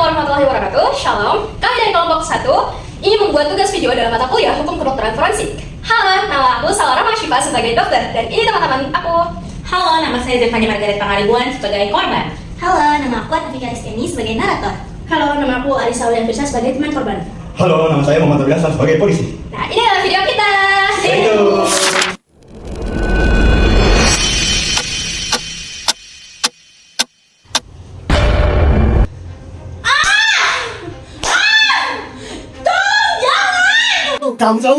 warahmatullahi wabarakatuh. Shalom. Kami dari kelompok 1 ingin membuat tugas video dalam mata kuliah Hukum Kedokteran Forensik. Halo, nama aku Salora Masyifa sebagai dokter, dan ini teman-teman aku. Halo, nama saya Zevanya Margaret Pangaribuan sebagai korban. Halo, nama aku Atifika Rizkyani sebagai narator. Halo, nama aku Alisa Aulia Firsa sebagai teman korban. Halo, nama saya Muhammad Abdul Hasan sebagai polisi. Nah, ini adalah video kita. Thank you. Kekerasan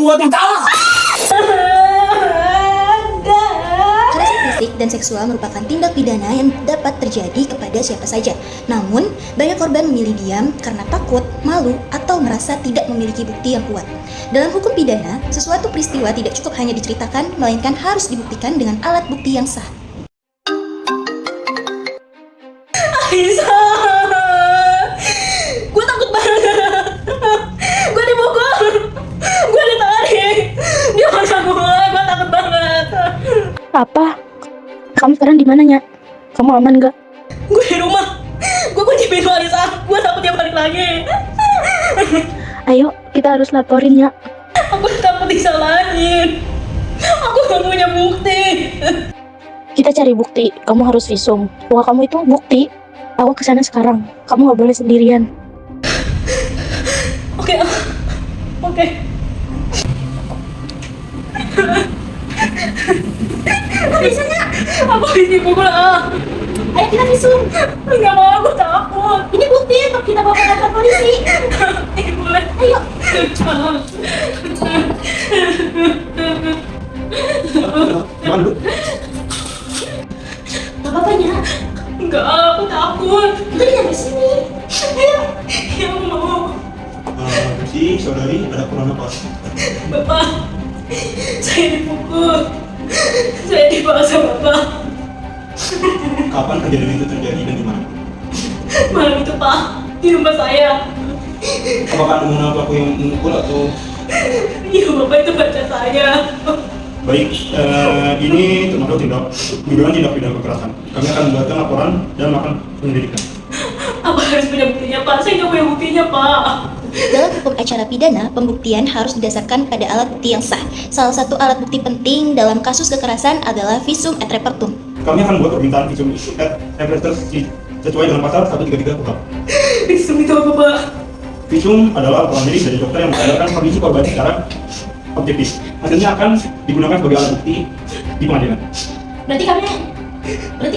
fisik dan seksual merupakan tindak pidana yang dapat terjadi kepada siapa saja. Namun, banyak korban memilih diam karena takut, malu, atau merasa tidak memiliki bukti yang kuat. Dalam hukum pidana, sesuatu peristiwa tidak cukup hanya diceritakan, melainkan harus dibuktikan dengan alat bukti yang sah. Alisa, gue takut banget. Gue dipukul, gue ditarik, dia maksa gue takut banget. Apa? Kamu sekarang di mana, Nya? Kamu aman gak? Gue di rumah, gue kunci pintu Alisa, gue takut dia balik lagi. Ayo, kita harus laporin, Nya. Aku takut disalahin, aku gak punya bukti. Kita cari bukti. Kamu harus visum. Bahwa kamu itu bukti. Aku kesana sekarang. Kamu gak boleh sendirian. Oke. Kok bisa, Nya? Aku dipukul. Ayo kita visum. Gak mau, aku takut. Ini bukti untuk kita bawa ke kantor polisi. Boleh. Ayo. Gimana dulu? Gak apa-apa, Nya. Enggak, aku takut. Kita nyampe sini. Ayo. Ya aku mau. Si saudari ada kurang apa? Bapak, saya dipukul. Saya dipaksa Bapak. Kapan kejadian itu terjadi dan di mana? Malam itu Pak, di rumah saya. Apakah anda mengenal pelaku yang memukul atau? Iya Bapak, itu baca saya. Baik, ini termasuk dugaan tindak pidana kekerasan. Kami akan membuatkan laporan dan melakukan penyelidikan. Apa harus punya buktinya Pak? Saya nggak punya buktinya Pak. Dalam hukum acara pidana, pembuktian harus didasarkan pada alat bukti yang sah. Salah satu alat bukti penting dalam kasus kekerasan adalah visum et repertum. Kami akan membuat permintaan visum et repertum sesuai dengan pasal 133 KUHP. Visum itu apa Pak? Visum adalah laporan medis dari dokter yang mengajarkan kondisi korban secara objektif. Hasilnya akan digunakan sebagai alat bukti di pengadilan. Berarti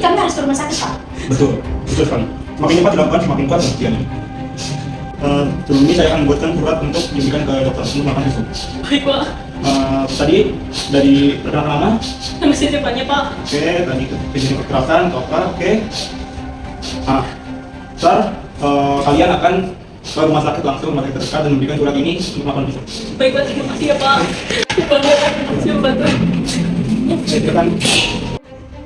kami harus ke rumah sakit, Pak. Betul sekali. Semakin cepat dilakukan, semakin kuat pembuktiannya. Sebelum ini saya akan membuatkan surat untuk diberikan ke dokter untuk melakukan visum. Baik Pak. Tadi dari perkenalan nama, Nama saya siapanya Pak? oke, tadi kejadian kekerasan, dokter, oke. Ntar kalian akan ke rumah sakit langsung, rumah sakit terdekat dan memberikan surat ini untuk melakukan visum. Baik Pak, terima kasih ya Pak. Siapa tuh? Silakan.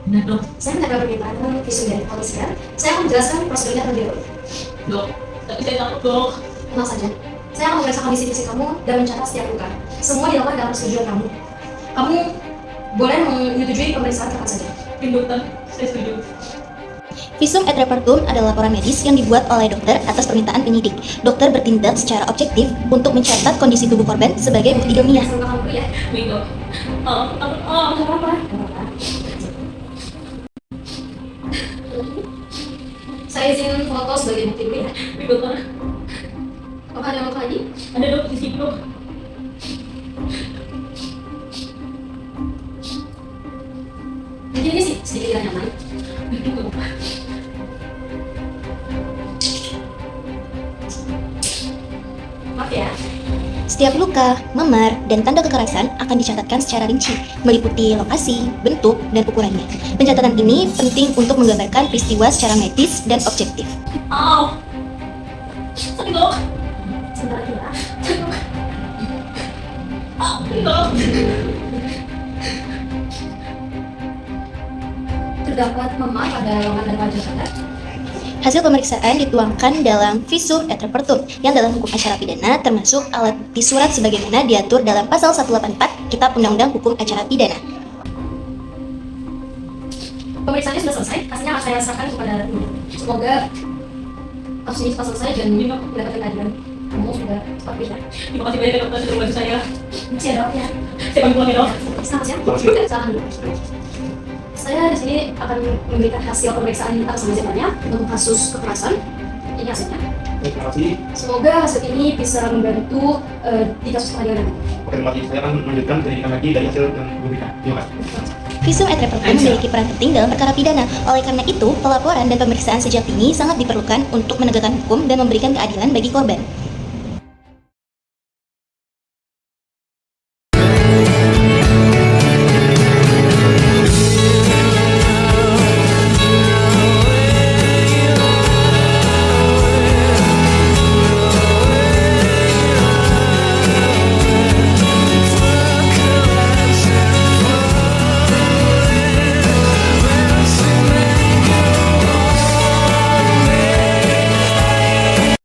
Nah dok, Saya mendapat permintaan visum dari kepolisian. Saya akan menjelaskan prosedurnya terlebih dahulu. dok, tapi saya takut dok. Tenang saja. Saya akan memeriksa kondisi fisik kamu dan mencatat setiap luka. Semua dilakukan dalam persetujuan kamu. Kamu boleh menyetujui pemeriksaan kapan saja. Dokter, saya setuju. Visum et repertum adalah laporan medis yang dibuat oleh dokter atas permintaan penyidik. Dokter bertindak secara objektif untuk mencatat kondisi tubuh korban sebagai bukti ilmiah. Sebelum kamu dulu ya. Baik dok. Nggak apa-apa. Saya izin foto sebagai bukti dulu ya. Baik dokter. Apa ada yang mau lagi? Ada dok di sini dok. Jadi ini sih sedikit tidak nyaman. Baik dok. Maaf ya. Setiap luka, memar, dan tanda kekerasan akan dicatatkan secara rinci, meliputi lokasi, bentuk, dan ukurannya. Pencatatan ini penting untuk menggambarkan peristiwa secara medis dan objektif. Au. Sakit dok. Sebentar lagi ya. Sakit dok. Sakit dok. Terdapat memar pada lengan dan wajah Anda. Hasil pemeriksaan dituangkan dalam visum et repertum yang dalam hukum acara pidana termasuk alat bukti surat sebagaimana diatur dalam pasal 184 Kitab Undang-Undang Hukum Acara Pidana. Pemeriksaannya sudah selesai, hasilnya akan saya serahkan kepada tim. Semoga kasus ini cepat selesai dan mendapatkan keadilan. Kamu sudah cepat bisa. Terima kasih banyak ya dokter sudah membantu saya. Masih ada ya? Saya pamit pulang ya dok. Selamat siang. Selamat siang. Silahkan dulu. Saya di sini akan memberikan hasil pemeriksaan atas nama Zephania untuk kasus kekerasan. Ini hasilnya. Terima kasih. Semoga hasil ini bisa membantu di kasus pengadilan nanti. Oke, terima kasih. Saya akan melanjutkan penyelidikan lagi dari hasil yang diberikan. Terima kasih. Visum et repertum memiliki peran penting dalam perkara pidana. Oleh karena itu, pelaporan dan pemeriksaan sejak dini sangat diperlukan untuk menegakkan hukum dan memberikan keadilan bagi korban.